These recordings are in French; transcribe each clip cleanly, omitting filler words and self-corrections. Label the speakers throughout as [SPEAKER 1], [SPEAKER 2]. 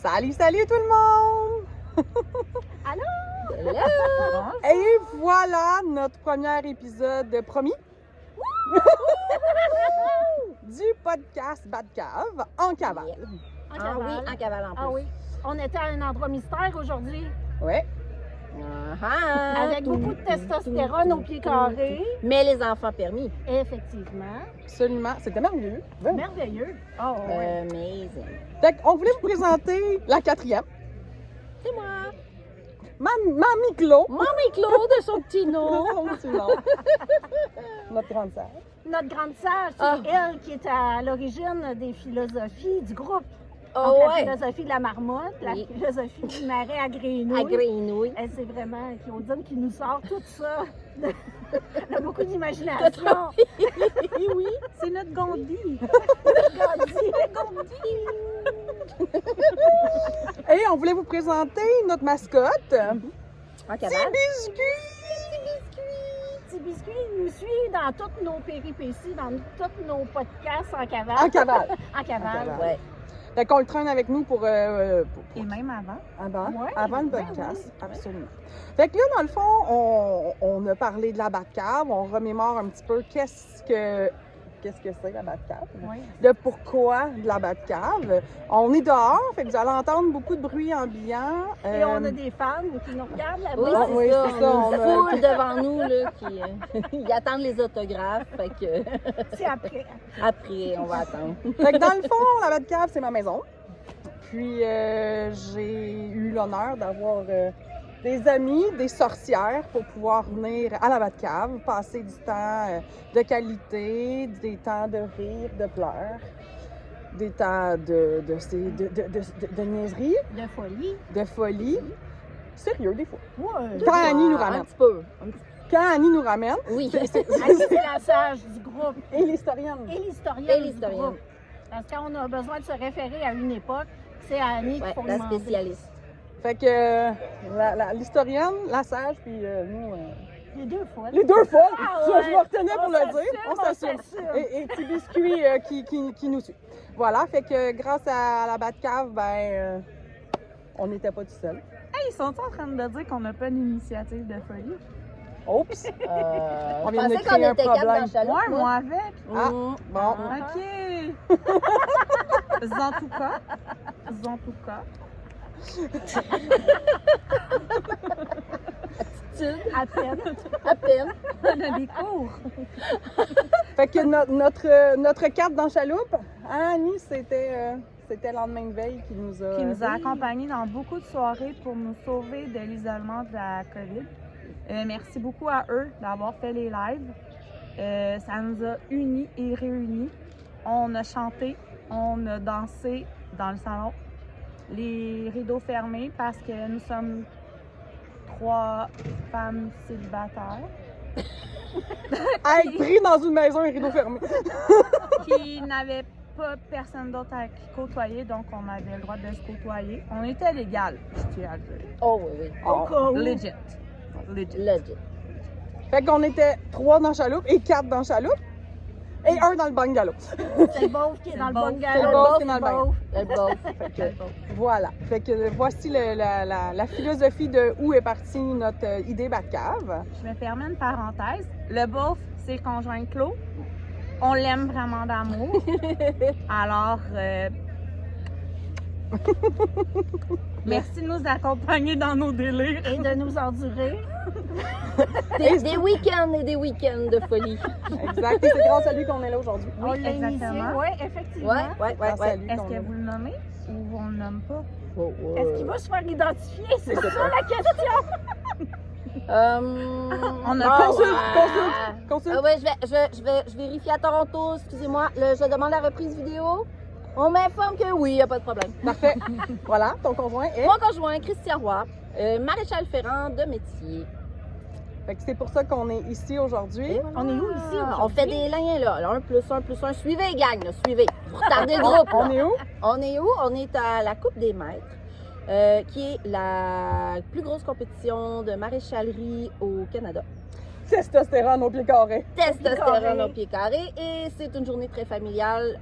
[SPEAKER 1] Salut, salut tout le monde!
[SPEAKER 2] Allô?
[SPEAKER 3] Hello!
[SPEAKER 1] Et voilà notre premier épisode promis du podcast Bad Cave en cavale.
[SPEAKER 2] En
[SPEAKER 3] Ah
[SPEAKER 2] cavale.
[SPEAKER 3] oui, en cavale en plus.
[SPEAKER 2] Ah oui. On était à un endroit mystère aujourd'hui,
[SPEAKER 1] Ouais.
[SPEAKER 3] Ah,
[SPEAKER 2] avec beaucoup de testostérone au pied carré.
[SPEAKER 3] Mais les enfants permis.
[SPEAKER 2] Effectivement.
[SPEAKER 1] Absolument. C'était merveilleux. Ouais.
[SPEAKER 2] Merveilleux. Oh, oui.
[SPEAKER 3] Amazing.
[SPEAKER 1] Fait qu'on voulait vous présenter la quatrième.
[SPEAKER 3] C'est moi.
[SPEAKER 1] Mamie Claude.
[SPEAKER 3] Mamie Claude de son petit nom.
[SPEAKER 1] Notre grande sœur.
[SPEAKER 2] Notre grande sœur, c'est
[SPEAKER 3] Ah.
[SPEAKER 2] elle qui est à l'origine des philosophies du groupe.
[SPEAKER 3] Oh
[SPEAKER 2] Donc, la
[SPEAKER 3] ouais.
[SPEAKER 2] philosophie de la marmotte, la
[SPEAKER 3] Oui.
[SPEAKER 2] philosophie du marais à grenouille.
[SPEAKER 3] À Greenouille.
[SPEAKER 2] Elle, c'est vraiment Claudine qui nous sort tout ça. Elle a beaucoup d'imagination.
[SPEAKER 3] Oui.
[SPEAKER 2] C'est notre Gondi.
[SPEAKER 1] Et on voulait vous présenter notre mascotte.
[SPEAKER 3] En cavale.
[SPEAKER 2] Petit biscuit nous suit dans toutes nos péripéties, dans tous nos podcasts en cavale.
[SPEAKER 1] En cavale.
[SPEAKER 2] En cavale.
[SPEAKER 1] cavale.
[SPEAKER 3] Ouais.
[SPEAKER 1] Fait qu'on le traîne avec nous pour
[SPEAKER 2] Et même avant.
[SPEAKER 1] avant,
[SPEAKER 2] Ouais,
[SPEAKER 1] avant le
[SPEAKER 2] ben
[SPEAKER 1] podcast,
[SPEAKER 2] oui.
[SPEAKER 1] absolument. Fait que là, dans le fond, on a parlé de la Batcave, on remémore un petit peu qu'est-ce que c'est la Batcave,
[SPEAKER 2] Oui.
[SPEAKER 1] le pourquoi de la Batcave. On est dehors, fait que vous allez entendre beaucoup de bruit ambiant.
[SPEAKER 2] Et on a des fans qui nous regardent là-bas.
[SPEAKER 3] Oui,
[SPEAKER 1] Ah,
[SPEAKER 3] c'est
[SPEAKER 1] oui,
[SPEAKER 3] ça.
[SPEAKER 1] c'est ça,
[SPEAKER 3] On a
[SPEAKER 1] on
[SPEAKER 3] une
[SPEAKER 1] a-
[SPEAKER 3] foule devant nous là, qui ils attendent les autographes. Fait que
[SPEAKER 2] C'est après.
[SPEAKER 3] après, on va attendre.
[SPEAKER 1] Fait que dans le fond, la Batcave, c'est ma maison. Puis j'ai eu l'honneur d'avoir des amis, des sorcières pour pouvoir venir à la Batcave, passer du temps de qualité, des temps de rire, de pleurs, des temps de niaiserie,
[SPEAKER 2] De folie.
[SPEAKER 1] de folie. Sérieux, des fois.
[SPEAKER 2] Ouais.
[SPEAKER 1] Quand Annie nous
[SPEAKER 3] Un
[SPEAKER 1] ramène.
[SPEAKER 3] petit peu.
[SPEAKER 1] Quand Annie nous ramène,
[SPEAKER 3] Oui.
[SPEAKER 2] Annie, c'est la sage du groupe.
[SPEAKER 1] et l'historienne.
[SPEAKER 2] Et l'historienne
[SPEAKER 3] Et
[SPEAKER 2] du
[SPEAKER 3] l'historienne.
[SPEAKER 2] groupe. Parce que quand on a besoin de se référer à une époque, c'est à Annie qu'il
[SPEAKER 3] Ouais,
[SPEAKER 2] faut
[SPEAKER 3] la
[SPEAKER 2] demander.
[SPEAKER 3] spécialiste.
[SPEAKER 1] Fait que l'historienne, la sage, puis nous...
[SPEAKER 2] Les deux fois.
[SPEAKER 1] Les deux fois,
[SPEAKER 2] Ah
[SPEAKER 1] je
[SPEAKER 2] ouais.
[SPEAKER 1] me retenais pour
[SPEAKER 2] On
[SPEAKER 1] le
[SPEAKER 2] s'assume,
[SPEAKER 1] dire, on
[SPEAKER 2] on
[SPEAKER 1] s'assume.
[SPEAKER 2] s'assume.
[SPEAKER 1] Et petit biscuit qui nous suit. Voilà, fait que grâce à la Batcave, ben, on n'était pas tout seul.
[SPEAKER 4] Hey, ils sont en train de dire qu'on n'a pas d'initiative de folie?
[SPEAKER 1] Oups! On vient de
[SPEAKER 3] Je pensais
[SPEAKER 1] créer un
[SPEAKER 3] qu'on était quatre
[SPEAKER 1] problème.
[SPEAKER 3] dans le chaloupe.
[SPEAKER 4] Ouais, moi avec.
[SPEAKER 1] Ah,
[SPEAKER 3] Mm.
[SPEAKER 1] bon.
[SPEAKER 4] OK. En tout cas.
[SPEAKER 2] À peine.
[SPEAKER 3] À peine.
[SPEAKER 4] On a des cours.
[SPEAKER 1] Fait que notre carte dans la chaloupe, Annie, c'était le lendemain de veille qui nous a...
[SPEAKER 4] Qui nous a accompagnés dans beaucoup de soirées pour nous sauver de l'isolement de la COVID. Merci beaucoup à eux d'avoir fait les lives. Ça nous a unis et réunis. On a chanté, on a dansé dans le salon, les rideaux fermés parce que nous sommes 3 femmes célibataires
[SPEAKER 1] Être pris dans une maison et rideau fermé.
[SPEAKER 4] qui n'avaient pas personne d'autre à qui côtoyer, donc on avait le droit de se côtoyer. On était légal, je tiens à le dire.
[SPEAKER 3] Oh oui, oui.
[SPEAKER 2] Au cas où.
[SPEAKER 4] Legit. Legit.
[SPEAKER 3] Legit.
[SPEAKER 1] Fait qu'on était 3 dans la chaloupe et 4 dans la chaloupe et 1 dans le bungalow.
[SPEAKER 2] C'est le beauf qui est dans le
[SPEAKER 4] beauf.
[SPEAKER 2] bungalow.
[SPEAKER 1] C'est le beauf qui est dans le
[SPEAKER 2] beauf.
[SPEAKER 3] Le beauf.
[SPEAKER 1] Fait que, voilà. Fait que voici la philosophie de où est partie notre idée Batcave.
[SPEAKER 4] Je me permets une parenthèse. Le beauf, c'est le conjoint de Claude. On l'aime vraiment d'amour. Alors, merci de nous accompagner dans nos délires.
[SPEAKER 2] Et de nous endurer.
[SPEAKER 3] Des week-ends et des week-ends de folie.
[SPEAKER 1] Exact. Et c'est grâce à lui qu'on est là aujourd'hui.
[SPEAKER 2] On l'a initié.
[SPEAKER 4] exactement.
[SPEAKER 2] Oui, effectivement.
[SPEAKER 3] Ouais.
[SPEAKER 1] Grâce à lui
[SPEAKER 4] Est-ce
[SPEAKER 1] qu'on
[SPEAKER 4] que
[SPEAKER 1] est
[SPEAKER 4] vous le nommez ou on le nomme pas?
[SPEAKER 3] Oh, oh.
[SPEAKER 2] Est-ce qu'il va se faire identifier? C'est
[SPEAKER 1] Je sais
[SPEAKER 2] ça la question.
[SPEAKER 4] On a
[SPEAKER 3] ah,
[SPEAKER 1] Consulte,
[SPEAKER 3] ouais.
[SPEAKER 1] consulte.
[SPEAKER 3] Ah ouais, je vérifie à Toronto, excusez-moi. Je demande la reprise vidéo. On m'informe que oui, il n'y a pas de problème.
[SPEAKER 1] Parfait. Voilà, ton conjoint est.
[SPEAKER 3] Mon conjoint, Christian Roy, maréchal ferrant de métier.
[SPEAKER 1] Fait que c'est pour ça qu'on est ici aujourd'hui.
[SPEAKER 3] Et voilà.
[SPEAKER 2] On est où ici aujourd'hui?
[SPEAKER 3] On fait des liens là. 1 plus 1 plus 1. Suivez, gang, là, suivez. Vous retardez le groupe.
[SPEAKER 1] On
[SPEAKER 3] là.
[SPEAKER 1] est où?
[SPEAKER 3] On est où? On est à la Coupe des Maîtres, qui est la plus grosse compétition de maréchalerie au Canada.
[SPEAKER 1] Testostérone au pied carré.
[SPEAKER 3] Testostérone au pied carré. Et c'est une journée très familiale.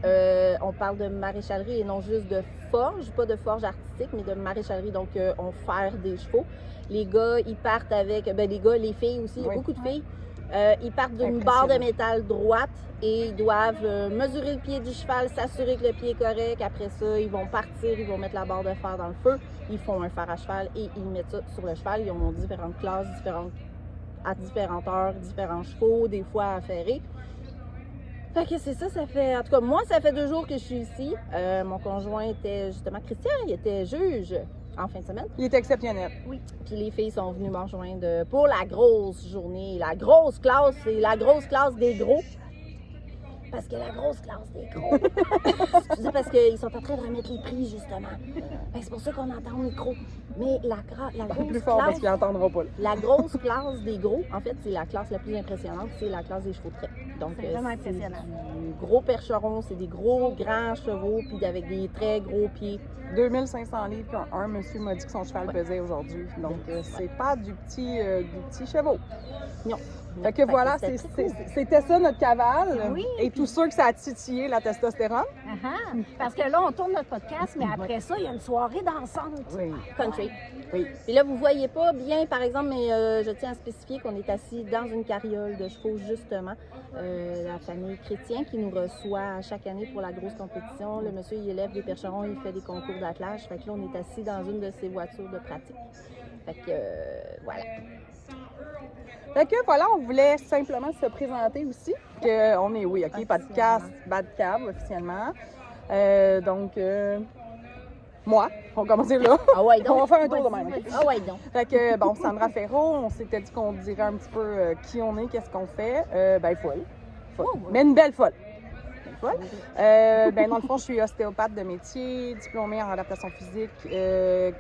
[SPEAKER 3] On parle de maréchalerie et non juste de forge, pas de forge artistique, mais de maréchalerie. Donc, on faire des chevaux. Les gars, ils partent avec, les filles aussi, il y a beaucoup de filles. Ils partent d'une barre de métal droite et ils doivent mesurer le pied du cheval, s'assurer que le pied est correct. Après ça, ils vont partir, ils vont mettre la barre de fer dans le feu. Ils font un fer à cheval et ils mettent ça sur le cheval. Ils ont différentes classes, à différentes heures, différents chevaux, des fois affairés. Fait que c'est ça, ça fait... En tout cas, moi, ça fait 2 jours que je suis ici. Mon conjoint était justement Christian, il était juge en fin de semaine.
[SPEAKER 1] Il est exceptionnel.
[SPEAKER 3] Oui. Puis les filles sont venues me rejoindre pour la grosse journée. La grosse classe, c'est la grosse classe des gros. Parce que la grosse classe des gros. Excusez, parce qu'ils sont en train de remettre les prix, justement. C'est pour ça qu'on entend au micro. Mais la grosse
[SPEAKER 1] Plus fort parce
[SPEAKER 3] classe...
[SPEAKER 1] qu'il n'entendra pas.
[SPEAKER 3] La grosse classe des gros, en fait, c'est la classe la plus impressionnante, c'est la classe des chevaux de trait. Donc,
[SPEAKER 2] C'est vraiment impressionnant.
[SPEAKER 3] du gros percheron, c'est des gros, grands chevaux, puis avec des très gros pieds.
[SPEAKER 1] 2500 livres qu'un monsieur m'a dit que son cheval pesait aujourd'hui. Donc, c'est pas du petit cheval.
[SPEAKER 3] Non.
[SPEAKER 1] Fait que voilà,
[SPEAKER 3] c'était très cool.
[SPEAKER 1] c'était ça notre cavale.
[SPEAKER 2] Oui.
[SPEAKER 1] Et tout sûr que ça a titillé la testostérone.
[SPEAKER 2] Parce que là, on tourne notre podcast, mais après ça, il y a une soirée dansante.
[SPEAKER 1] Oui.
[SPEAKER 3] Country.
[SPEAKER 1] Oui.
[SPEAKER 3] Puis là, vous voyez pas bien, par exemple, mais je tiens à spécifier qu'on est assis dans une carriole de chevaux, justement. La famille Chrétien qui nous reçoit chaque année pour la grosse compétition. Le monsieur, il élève des percherons, il fait des concours d'attelage. Fait que là, on est assis dans une de ses voitures de pratique. Fait que, voilà.
[SPEAKER 1] Fait que voilà, on voulait simplement se présenter aussi. Que on est, oui, OK, podcast Bad Cave officiellement. Donc, moi, on va commencer là.
[SPEAKER 3] Ah ouais, donc.
[SPEAKER 1] On va faire un tour de même. OK?
[SPEAKER 3] Ah ouais, donc.
[SPEAKER 1] Fait que, bon, Sandra Ferro, on s'était dit qu'on dirait un petit peu qui on est, qu'est-ce qu'on fait. Folle. Mais une belle folle. Folle. Dans le fond, je suis ostéopathe de métier, diplômée en adaptation physique,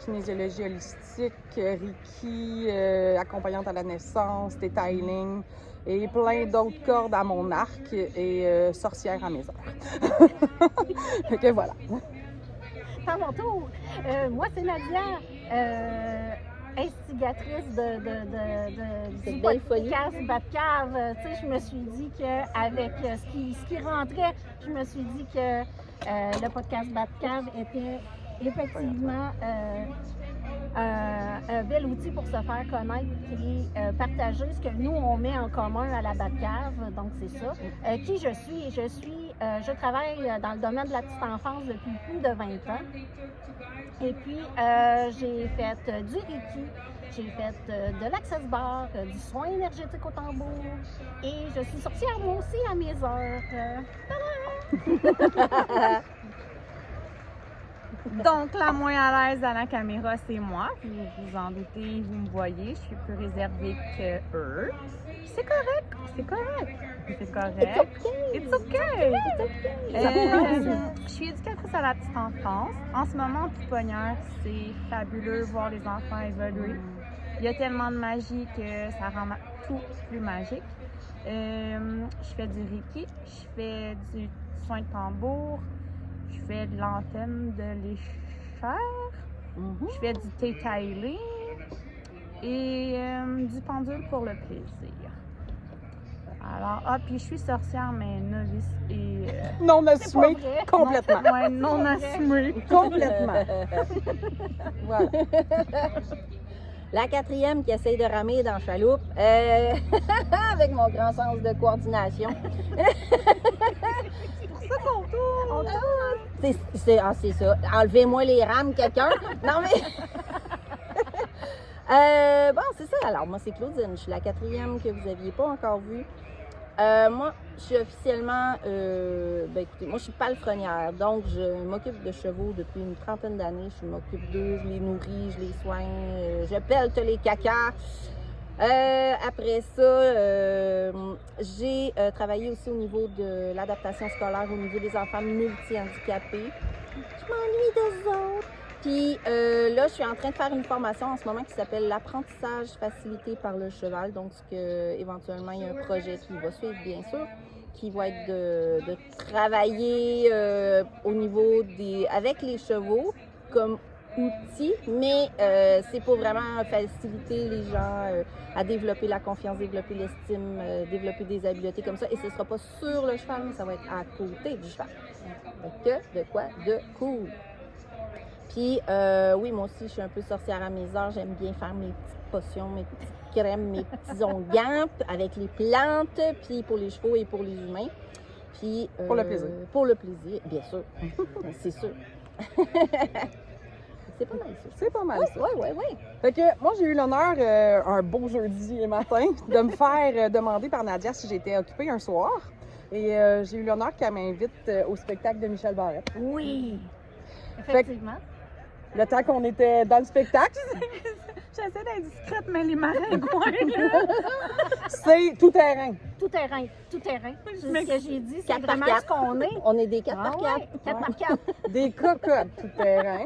[SPEAKER 1] kinésiologie holistique, Reiki, accompagnante à la naissance, detailing et plein d'autres cordes à mon arc et sorcière à mes heures. Fait que voilà.
[SPEAKER 2] À mon tour. Moi, c'est Nadia, instigatrice du
[SPEAKER 3] Cette belle folie.
[SPEAKER 2] podcast Batcave. Tu sais, je me suis dit qu'avec ce qui rentrait, je me suis dit que le podcast Batcave était effectivement un bel outil pour se faire connaître et partager ce que nous, on met en commun à la Batcave. Donc, c'est ça. Qui je suis? Je travaille dans le domaine de la petite enfance depuis plus de 20 ans. Et puis, j'ai fait du Reiki, j'ai fait de l'Access Bar, du soin énergétique au tambour. Et je suis sorcière moi aussi à mes heures.
[SPEAKER 4] Donc, la moins à l'aise à la caméra, c'est moi. Vous vous en doutez, vous me voyez, je suis plus réservée que eux. C'est correct, c'est correct. C'est correct. It's okay. Je suis éducatrice à la petite enfance. En ce moment, pouponnière, c'est fabuleux voir les enfants évoluer. Il y a tellement de magie que ça rend tout plus magique. Je fais du Reiki, je fais du soin de tambour, je fais de l'antenne de l'échelle, je fais du detailing et du pendule pour le plaisir. Alors, puis je suis sorcière, mais novice et...
[SPEAKER 1] Non assumé,
[SPEAKER 2] vrai.
[SPEAKER 1] complètement.
[SPEAKER 4] Ouais, non assumée.
[SPEAKER 1] Complètement. Voilà.
[SPEAKER 3] La 4e qui essaye de ramer dans la chaloupe, avec mon grand sens de coordination.
[SPEAKER 2] On tourne.
[SPEAKER 3] C'est ça. Enlevez-moi les rames, quelqu'un. Non, mais... c'est ça. Alors, moi, c'est Claudine. Je suis la 4e que vous n'aviez pas encore vue. Moi, je suis officiellement... écoutez, moi, je suis palefrenière. Donc, je m'occupe de chevaux depuis une 30aine d'années. Je m'occupe d'eux, je les nourris, je les soigne, je pelte les cacas. Après ça, j'ai travaillé aussi au niveau de l'adaptation scolaire, au niveau des enfants multi-handicapés. Je m'ennuie d'eux autres. Puis là, je suis en train de faire une formation en ce moment qui s'appelle l'apprentissage facilité par le cheval. Donc, éventuellement, il y a un projet qui va suivre, bien sûr, qui va être de travailler au niveau avec les chevaux, comme outil, mais c'est pour vraiment faciliter les gens à développer la confiance, développer l'estime, développer des habiletés comme ça. Et ce ne sera pas sur le cheval, mais ça va être à côté du cheval. Donc, de quoi de cool. Puis, oui, moi aussi, je suis un peu sorcière à mes heures. J'aime bien faire mes petites potions, mes petites crèmes, mes petits onguents avec les plantes, puis pour les chevaux et pour les humains. Puis,
[SPEAKER 1] pour le plaisir.
[SPEAKER 3] Pour le plaisir, bien sûr. C'est sûr. C'est pas mal ça.
[SPEAKER 1] C'est pas mal ça.
[SPEAKER 3] Oui.
[SPEAKER 1] Fait que moi, j'ai eu l'honneur, un beau jeudi matin, de me faire demander par Nadia si j'étais occupée un soir. Et j'ai eu l'honneur qu'elle m'invite au spectacle de Michel Barrette.
[SPEAKER 2] Oui, effectivement.
[SPEAKER 1] Le temps qu'on était dans le spectacle,
[SPEAKER 4] J'essaie d'être discrète, mais les maringouins, là.
[SPEAKER 1] c'est tout terrain.
[SPEAKER 2] Tout terrain. C'est ce que j'ai dit, c'est
[SPEAKER 3] 4 par
[SPEAKER 2] vraiment
[SPEAKER 3] 4.
[SPEAKER 2] ce qu'on est.
[SPEAKER 3] On est des 4 par 4.
[SPEAKER 2] 4 par 4.
[SPEAKER 1] Des cocottes tout terrain.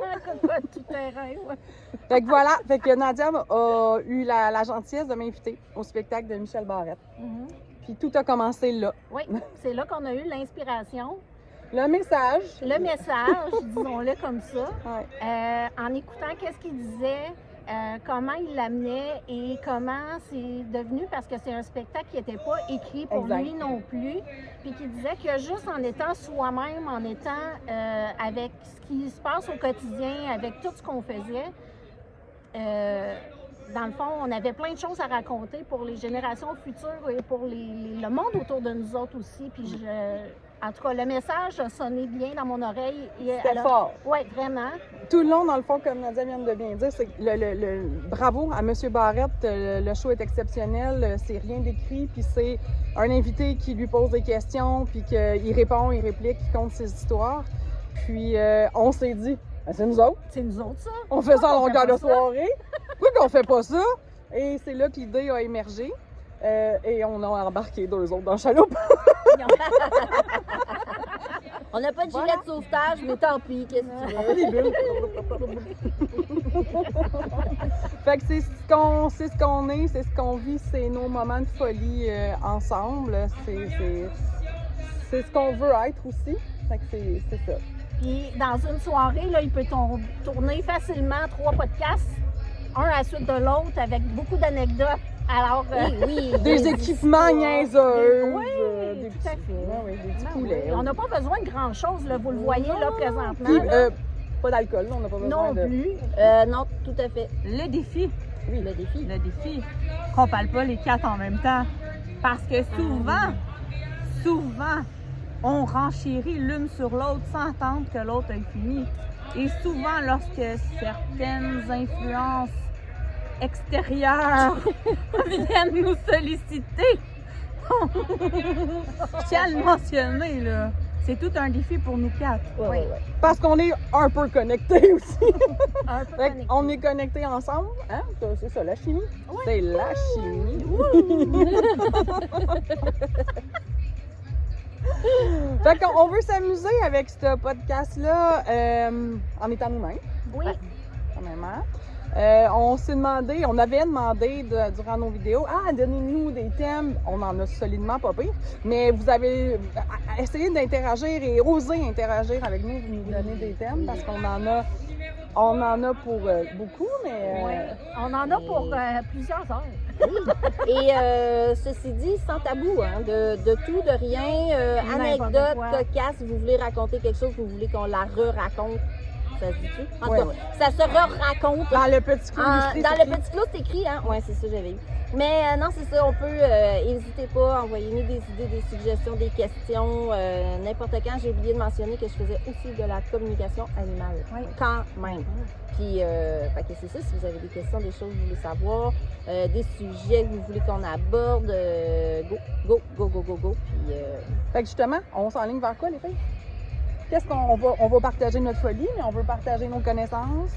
[SPEAKER 2] Tout terrain, ouais.
[SPEAKER 1] Fait que voilà, fait que Nadia a eu la gentillesse de m'inviter au spectacle de Michel Barrette.
[SPEAKER 2] Mhm.
[SPEAKER 1] Puis tout a commencé là.
[SPEAKER 2] Oui, c'est là qu'on a eu l'inspiration,
[SPEAKER 1] Le message.
[SPEAKER 2] le message, disons-le comme ça.
[SPEAKER 1] Ouais.
[SPEAKER 2] En écoutant qu'est-ce qu'il disait, comment il l'amenait et comment c'est devenu, parce que c'est un spectacle qui n'était pas écrit pour
[SPEAKER 1] Exact.
[SPEAKER 2] lui non plus, puis qui disait que juste en étant soi-même, en étant avec ce qui se passe au quotidien, avec tout ce qu'on faisait, dans le fond, on avait plein de choses à raconter pour les générations futures et pour le monde autour de nous autres aussi. Puis en tout cas, le message a sonné bien dans mon oreille.
[SPEAKER 1] C'était fort.
[SPEAKER 2] Oui, vraiment.
[SPEAKER 1] Tout le long, dans le fond, comme Nadia vient de bien dire, c'est le bravo à M. Barrette. Le show est exceptionnel. C'est rien d'écrit. Puis c'est un invité qui lui pose des questions, puis qu'il répond, il réplique, il compte ses histoires. Puis on s'est dit, ben, c'est nous autres.
[SPEAKER 2] C'est nous autres, ça.
[SPEAKER 1] On fait ça en
[SPEAKER 2] On fait
[SPEAKER 1] longueur
[SPEAKER 2] pas
[SPEAKER 1] de
[SPEAKER 2] ça.
[SPEAKER 1] soirée. Pourquoi qu'on fait pas ça? Et c'est là que l'idée a émergé. Et on a embarqué 2 autres dans la chaloupe.
[SPEAKER 3] On n'a pas de gilet de sauvetage, mais tant pis, qu'est-ce que tu
[SPEAKER 1] On
[SPEAKER 3] veux?
[SPEAKER 1] fait des bulles. Fait que c'est ce qu'on est, c'est ce qu'on vit, c'est nos moments de folie ensemble. C'est ce qu'on veut être aussi. Fait que c'est ça.
[SPEAKER 2] Puis dans une soirée, là, il peut tourner facilement 3 podcasts, un à la suite de l'autre, avec beaucoup d'anecdotes. Alors,
[SPEAKER 3] Oui.
[SPEAKER 1] Des équipements niaiseux.
[SPEAKER 2] Oui,
[SPEAKER 1] des
[SPEAKER 2] tout à
[SPEAKER 1] petits,
[SPEAKER 2] fait.
[SPEAKER 1] ouais, des petits
[SPEAKER 2] ben
[SPEAKER 1] poulets.
[SPEAKER 2] oui, on n'a pas besoin de grand-chose, là, vous le voyez là présentement.
[SPEAKER 1] Puis,
[SPEAKER 2] là.
[SPEAKER 1] pas d'alcool, là, on n'a pas besoin
[SPEAKER 2] Non
[SPEAKER 1] de...
[SPEAKER 2] plus.
[SPEAKER 3] Non, tout à fait.
[SPEAKER 4] Le défi,
[SPEAKER 3] Oui, le défi.
[SPEAKER 4] qu'on parle pas les 4 en même temps. Parce que souvent, on renchérit l'une sur l'autre sans attendre que l'autre ait fini. Et souvent, lorsque certaines influences extérieures viennent nous solliciter, je tiens à le mentionner, là. C'est tout un défi pour nous 4.
[SPEAKER 3] Ouais.
[SPEAKER 1] Parce qu'on est un peu connectés aussi.
[SPEAKER 2] Un peu
[SPEAKER 1] Fait
[SPEAKER 2] connecté.
[SPEAKER 1] on est connectés ensemble, hein? C'est ça, la chimie. C'est la chimie. Fait qu'on veut s'amuser avec ce podcast-là en étant nous-mêmes,
[SPEAKER 2] Oui,
[SPEAKER 1] quand même. Hein? On avait demandé durant nos vidéos, donnez-nous des thèmes. On en a solidement pas pire, mais vous avez essayé d'interagir et osé interagir avec nous, vous nous donner des thèmes parce qu'on en a pour beaucoup, mais
[SPEAKER 2] on en a pour plusieurs heures.
[SPEAKER 3] Et ceci dit, sans tabou, hein, de tout, de rien,
[SPEAKER 2] N'importe
[SPEAKER 3] anecdote,
[SPEAKER 2] quoi.
[SPEAKER 3] cocasse, vous voulez raconter quelque chose, vous voulez qu'on la re-raconte. Ça se dit-tu? En tout
[SPEAKER 1] Ouais,
[SPEAKER 3] cas,
[SPEAKER 1] ouais.
[SPEAKER 3] ça se re-raconte.
[SPEAKER 1] dans le petit clou illustré,
[SPEAKER 3] Dans
[SPEAKER 1] c'est
[SPEAKER 3] le
[SPEAKER 1] écrit.
[SPEAKER 3] petit clou, c'est écrit, hein? Oui, c'est ça, j'avais eu. Mais non, c'est ça, on peut, n'hésitez pas, envoyez-nous des idées, des suggestions, des questions, n'importe quand. J'ai oublié de mentionner que je faisais aussi de la communication animale.
[SPEAKER 2] Oui.
[SPEAKER 3] Quand même. Puis, fait que c'est ça, si vous avez des questions, des choses que vous voulez savoir, des sujets que vous voulez qu'on aborde, go. Puis,
[SPEAKER 1] Fait que justement, on s'enligne vers quoi, les filles? Qu'est-ce qu'on va... On va partager notre folie, mais on veut partager nos connaissances.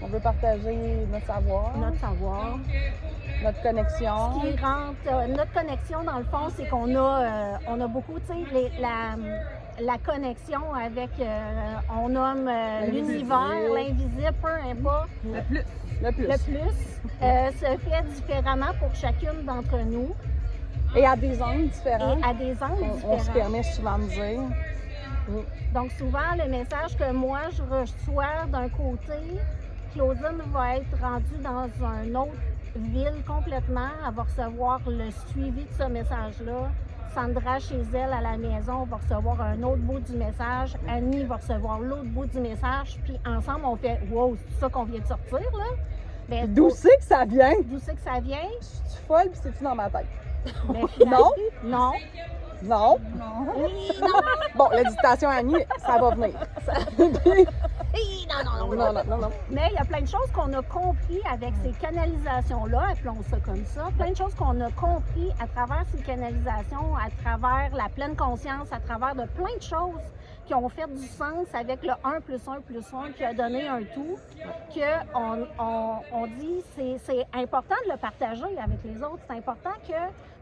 [SPEAKER 1] On veut partager notre savoir, notre connexion.
[SPEAKER 2] Ce qui rentre, notre connexion, dans le fond, c'est qu'on a, on a beaucoup, tu sais, la connexion avec, on nomme l'univers, l'invisible, peu importe.
[SPEAKER 4] Le plus.
[SPEAKER 1] Le plus.
[SPEAKER 2] Le plus se fait différemment pour chacune d'entre nous
[SPEAKER 1] Et à des angles différents.
[SPEAKER 2] et à des angles
[SPEAKER 1] On se
[SPEAKER 2] différents.
[SPEAKER 1] permet souvent de dire.
[SPEAKER 2] Donc, souvent, le message que moi, je reçois d'un côté, Claudine va être rendue dans une autre ville complètement. Elle va recevoir le suivi de ce message-là. Sandra, chez elle, à la maison, va recevoir un autre bout du message. Annie va recevoir l'autre bout du message. Puis ensemble, on fait « Wow, c'est ça qu'on vient de sortir, là? » Ben,
[SPEAKER 1] D'où c'est que ça vient?
[SPEAKER 2] D'où c'est que ça vient?
[SPEAKER 1] Je suis folle puis c'est-tu dans ma tête?
[SPEAKER 2] Ben,
[SPEAKER 1] Non?
[SPEAKER 2] Non.
[SPEAKER 1] Non?
[SPEAKER 4] Non.
[SPEAKER 2] Oui, non.
[SPEAKER 1] Bon, l'hésitation Annie, ça va venir.
[SPEAKER 2] Hi, non.
[SPEAKER 1] Non.
[SPEAKER 2] Mais il y a plein de choses qu'on a compris avec ces canalisations-là, appelons ça comme ça, plein de choses qu'on a compris à travers ces canalisations, à travers la pleine conscience, à travers de plein de choses qui ont fait du sens avec le 1 + 1 + 1 qui a donné un tout, qu'on dit c'est important de le partager avec les autres. C'est important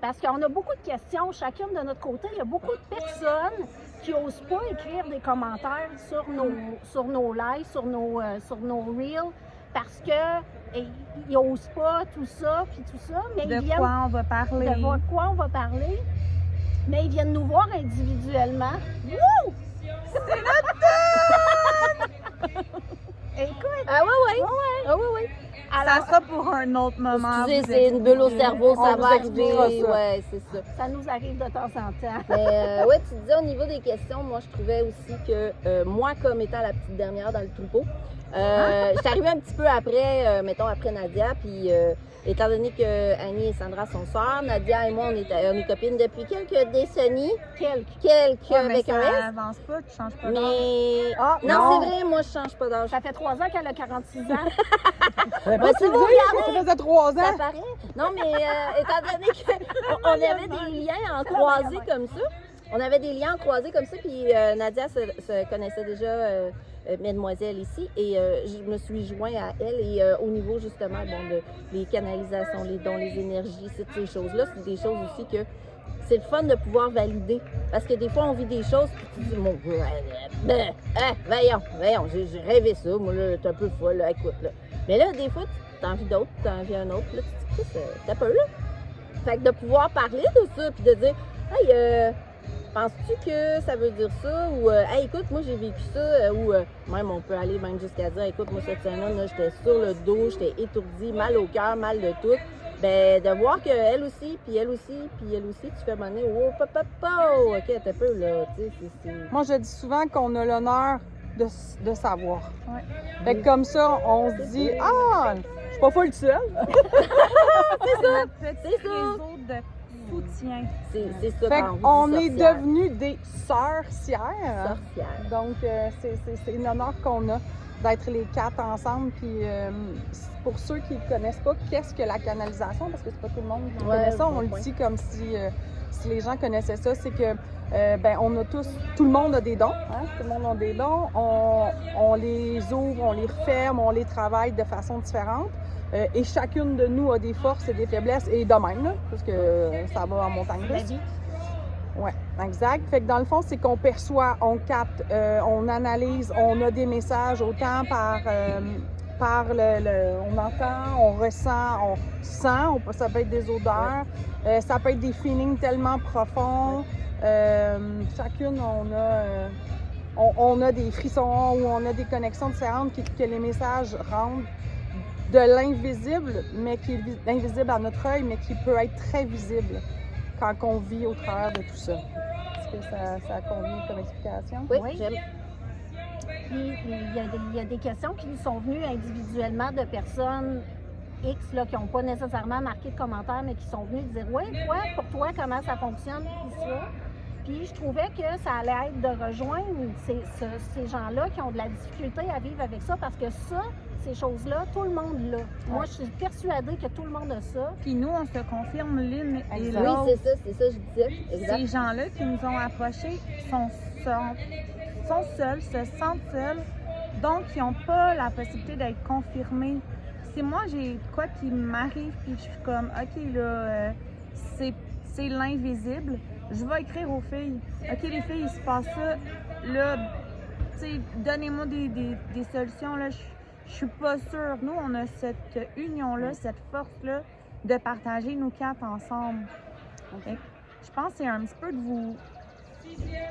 [SPEAKER 2] parce qu'on a beaucoup de questions, chacune de notre côté. Il y a beaucoup de personnes qui n'osent pas écrire des commentaires sur nos lives, sur nos reels, parce qu'ils n'osent pas tout ça, puis tout ça. Mais ils viennent,
[SPEAKER 4] quoi on va parler.
[SPEAKER 2] de quoi on va parler. Mais ils viennent nous voir individuellement. Wouh! C'est notre Écoute!
[SPEAKER 3] Ah ouais.
[SPEAKER 4] Ça sera pour un autre moment.
[SPEAKER 3] Excusez,
[SPEAKER 4] vous
[SPEAKER 3] c'est une bulle au
[SPEAKER 4] excusez.
[SPEAKER 3] cerveau, ça
[SPEAKER 1] On
[SPEAKER 3] va
[SPEAKER 1] vous
[SPEAKER 3] arriver.
[SPEAKER 1] expliquera ça.
[SPEAKER 3] Ouais, c'est ça.
[SPEAKER 2] Ça nous arrive de temps en temps.
[SPEAKER 3] Mais ouais, tu disais au niveau des questions, moi je trouvais aussi que moi, comme étant la petite dernière dans le troupeau, j'étais arrivée un petit peu après, mettons après Nadia, puis étant donné que Annie et Sandra sont sœurs, Nadia et moi on est copines depuis quelques décennies, quelques
[SPEAKER 4] Ouais, mais
[SPEAKER 3] avec un
[SPEAKER 4] ça
[SPEAKER 3] S.
[SPEAKER 4] avance pas, tu changes pas d'âge.
[SPEAKER 3] Mais
[SPEAKER 1] Ah,
[SPEAKER 3] non,
[SPEAKER 1] non.
[SPEAKER 3] c'est vrai, moi je change pas d'âge.
[SPEAKER 2] Ça fait 3 ans qu'elle a 46 ans.
[SPEAKER 1] Mais
[SPEAKER 3] Ouais,
[SPEAKER 1] pas
[SPEAKER 3] c'est
[SPEAKER 1] tu
[SPEAKER 3] bon,
[SPEAKER 1] dire que ça faisait 3
[SPEAKER 3] Ça
[SPEAKER 1] ans.
[SPEAKER 3] paraît. Non, mais étant donné qu'on avait des liens en croisés comme ça, puis Nadia se connaissait déjà Mademoiselle ici, et je me suis joint à elle, et au niveau justement les canalisations, les dons, les énergies, ces choses-là, c'est des choses aussi que c'est le fun de pouvoir valider. Parce que des fois, on vit des choses, puis tu dis, mon voyons, j'ai rêvé ça, moi, là, t'es un peu folle, là, écoute, là. Mais là, des fois, t'en vis d'autres, t'en vis un autre, là, tu te dis, t'as peur, là. Fait que de pouvoir parler de ça, puis de dire, hey, penses-tu que ça veut dire ça? Ou, hey, écoute, moi, j'ai vécu ça, ou même, on peut aller même jusqu'à dire, écoute, moi, cette semaine, là, j'étais sur le dos, j'étais étourdie, mal au cœur, mal de tout. Ben, de voir qu'elle aussi, puis elle aussi, tu fais monnaie, oh, papa, ok, t'as peu, là, tu sais, c'est...
[SPEAKER 1] Moi, je dis souvent qu'on a l'honneur de savoir.
[SPEAKER 4] Ouais.
[SPEAKER 1] Fait que comme ça, on se dit, ah, je suis pas folle seule.
[SPEAKER 4] Notre petit
[SPEAKER 3] C'est ça.
[SPEAKER 4] réseau de soutien.
[SPEAKER 3] C'est ça,
[SPEAKER 1] Fait
[SPEAKER 3] quand dit
[SPEAKER 1] qu'on est
[SPEAKER 3] sorcière.
[SPEAKER 1] devenus des sœurs-cières.
[SPEAKER 3] Sorcière.
[SPEAKER 1] Donc, c'est une honneur qu'on a d'être les 4 ensemble. Puis, pour ceux qui ne connaissent pas, qu'est-ce que la canalisation? Parce que c'est pas tout le monde qui
[SPEAKER 3] Ouais,
[SPEAKER 1] connaît ça.
[SPEAKER 3] bon
[SPEAKER 1] On le
[SPEAKER 3] point.
[SPEAKER 1] dit comme si les gens connaissaient ça. C'est que, on a tout le monde a des dons. Hein? Tout le monde a des dons. On les ouvre, on les referme, on les travaille de façon différente. Et chacune de nous a des forces et des faiblesses, et de même, là, parce que ça va en montagne
[SPEAKER 2] La
[SPEAKER 1] russe.
[SPEAKER 2] vie.
[SPEAKER 1] Oui, exact. Fait que dans le fond, c'est qu'on perçoit, on capte, on analyse, on a des messages autant par on entend, on ressent, on sent, ça peut être des odeurs, ça peut être des feelings tellement profonds. Chacune, on a des frissons ou on a des connexions différentes que les messages rendent de l'invisible, mais qui est invisible à notre œil, mais qui peut être très visible quand on vit au travers de tout ça. Est-ce que ça convient comme explication?
[SPEAKER 3] Oui,
[SPEAKER 2] Oui.
[SPEAKER 3] j'aime.
[SPEAKER 2] Puis, il y a des questions qui nous sont venues individuellement de personnes X là, qui n'ont pas nécessairement marqué de commentaires, mais qui sont venues dire « Ouais, toi, pour toi, comment ça fonctionne? » Puis ça. Puis je trouvais que ça allait être de rejoindre ces gens-là qui ont de la difficulté à vivre avec ça, parce que ça, ces choses-là, tout le monde l'a. Moi, je suis persuadée que tout le monde a ça.
[SPEAKER 4] Puis nous, on se confirme l'une et
[SPEAKER 1] Exact.
[SPEAKER 3] Oui,
[SPEAKER 4] l'autre.
[SPEAKER 3] c'est ça, je disais. Exact.
[SPEAKER 4] Ces gens-là qui nous ont approchés sont seuls, se sentent seuls, donc ils n'ont pas la possibilité d'être confirmés. Si moi, j'ai quoi qui m'arrive, puis je suis comme, OK, là, c'est l'invisible, je vais écrire aux filles. OK, les filles, il se passe ça. Là, tu sais, donnez-moi des solutions, là. Je suis pas sûre. Nous, on a cette union-là, cette force-là de partager nos 4 ensemble. Fait que je pense que c'est un petit peu de vous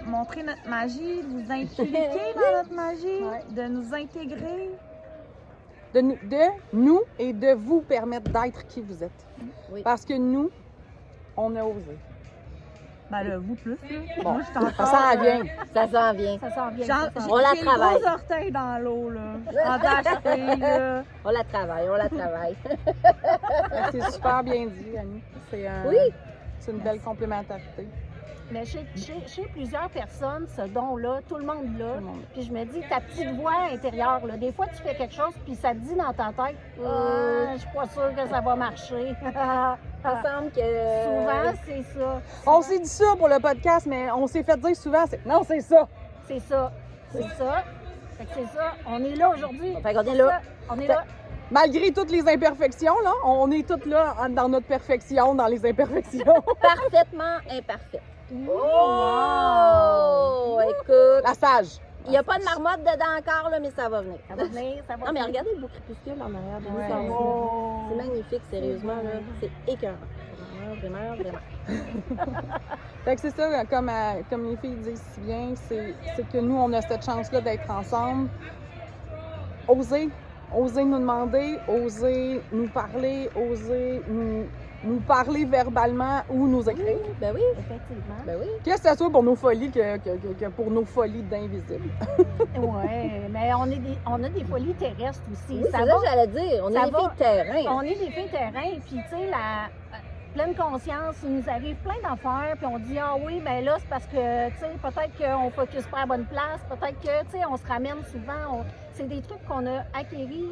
[SPEAKER 4] montrer notre magie, de nous impliquer dans notre magie,
[SPEAKER 1] Ouais.
[SPEAKER 4] de nous intégrer.
[SPEAKER 1] De nous et de vous permettre d'être qui vous êtes.
[SPEAKER 3] Oui.
[SPEAKER 1] Parce que nous, on a osé.
[SPEAKER 4] Ben là, vous plus, là.
[SPEAKER 1] Bon,
[SPEAKER 4] Moi, je suis encore...
[SPEAKER 1] Ça s'en vient.
[SPEAKER 3] Ça s'en vient.
[SPEAKER 2] Ça sent bien.
[SPEAKER 4] Genre,
[SPEAKER 2] ça sent
[SPEAKER 3] On la
[SPEAKER 4] j'ai le
[SPEAKER 3] travaille.
[SPEAKER 4] gros orteil dans l'eau, là. En d'acheter, là.
[SPEAKER 3] On la travaille, on la travaille.
[SPEAKER 1] C'est super bien dit, Annie.
[SPEAKER 3] Oui.
[SPEAKER 1] C'est une belle complémentarité.
[SPEAKER 2] Mais chez plusieurs personnes, ce don-là, tout le monde l'a.
[SPEAKER 1] Tout le monde.
[SPEAKER 2] Puis je me dis, ta petite voix intérieure, là, des fois tu fais quelque chose, puis ça te dit dans ta tête, je suis pas sûre que ça va marcher.
[SPEAKER 3] Il me semble que...
[SPEAKER 2] Souvent, c'est ça.
[SPEAKER 1] On s'est dit ça pour le podcast, mais on s'est fait dire souvent, non, c'est ça.
[SPEAKER 2] C'est ça. C'est ça. Fait que c'est ça. On est là aujourd'hui.
[SPEAKER 3] Fait qu'on est là.
[SPEAKER 2] On est là.
[SPEAKER 1] Malgré toutes les imperfections, là, on est toutes là dans notre perfection, dans les imperfections.
[SPEAKER 3] Parfaitement imparfait. Oh! Écoute,
[SPEAKER 1] La sage.
[SPEAKER 3] il n'y a pas de marmotte dedans encore, là, mais ça va venir.
[SPEAKER 2] Ça va venir, ça va
[SPEAKER 3] Non, mais
[SPEAKER 2] venir.
[SPEAKER 3] regardez le beau crépuscule en arrière de nous.
[SPEAKER 1] Ouais.
[SPEAKER 3] ça aussi.
[SPEAKER 1] Oh.
[SPEAKER 3] C'est magnifique, sérieusement, là. C'est écœurant. Vraiment, vraiment, vraiment.
[SPEAKER 1] Fait que c'est ça, comme les filles disent si bien, c'est que nous, on a cette chance-là d'être ensemble. Oser nous demander, oser nous parler, oser nous parler verbalement ou nous écrire.
[SPEAKER 3] Ben oui,
[SPEAKER 2] Effectivement.
[SPEAKER 3] ben oui.
[SPEAKER 1] Que ce soit pour nos folies que pour nos folies d'invisibles.
[SPEAKER 2] Ouais, mais on a des folies terrestres aussi.
[SPEAKER 3] Oui,
[SPEAKER 2] Ça
[SPEAKER 3] c'est
[SPEAKER 2] va.
[SPEAKER 3] ça que j'allais dire. On
[SPEAKER 2] ça
[SPEAKER 3] est des
[SPEAKER 2] va.
[SPEAKER 3] filles de terrain.
[SPEAKER 2] On est des filles terrain, puis tu sais, la pleine conscience, il nous arrive plein d'affaires, puis on dit ah oui, ben là c'est parce que tu sais peut-être qu'on focus pas à la bonne place, peut-être que tu sais on se ramène souvent, c'est des trucs qu'on a acquéris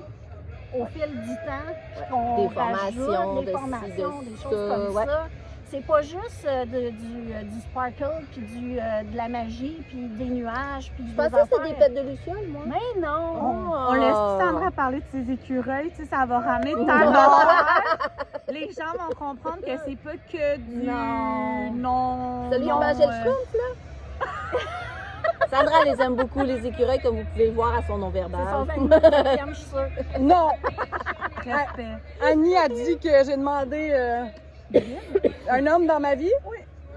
[SPEAKER 2] au fil du temps, puis qu'on
[SPEAKER 3] Des formations,
[SPEAKER 2] rajoute,
[SPEAKER 3] de
[SPEAKER 2] des
[SPEAKER 3] ci,
[SPEAKER 2] formations,
[SPEAKER 3] de
[SPEAKER 2] des
[SPEAKER 3] ça,
[SPEAKER 2] choses comme
[SPEAKER 3] ouais.
[SPEAKER 2] ça. C'est pas juste du sparkle, puis de la magie, puis des nuages, puis
[SPEAKER 3] Je pensais que c'était des pètes de Luciole, moi.
[SPEAKER 2] Mais non!
[SPEAKER 4] On laisse Sandra parler de ses écureuils, tu sais, ça va ramener de terre à terre. Les gens vont comprendre que c'est pas que du non.
[SPEAKER 3] Celui qui
[SPEAKER 4] non,
[SPEAKER 3] mangeait le schtroumpf, là? Sandra les aime beaucoup, les écureuils, comme vous pouvez le voir à son nom
[SPEAKER 2] C'est
[SPEAKER 3] verbal.
[SPEAKER 2] son animal, je suis sûre.
[SPEAKER 1] Non!
[SPEAKER 4] respect.
[SPEAKER 1] Annie a dit que j'ai demandé un homme dans ma vie.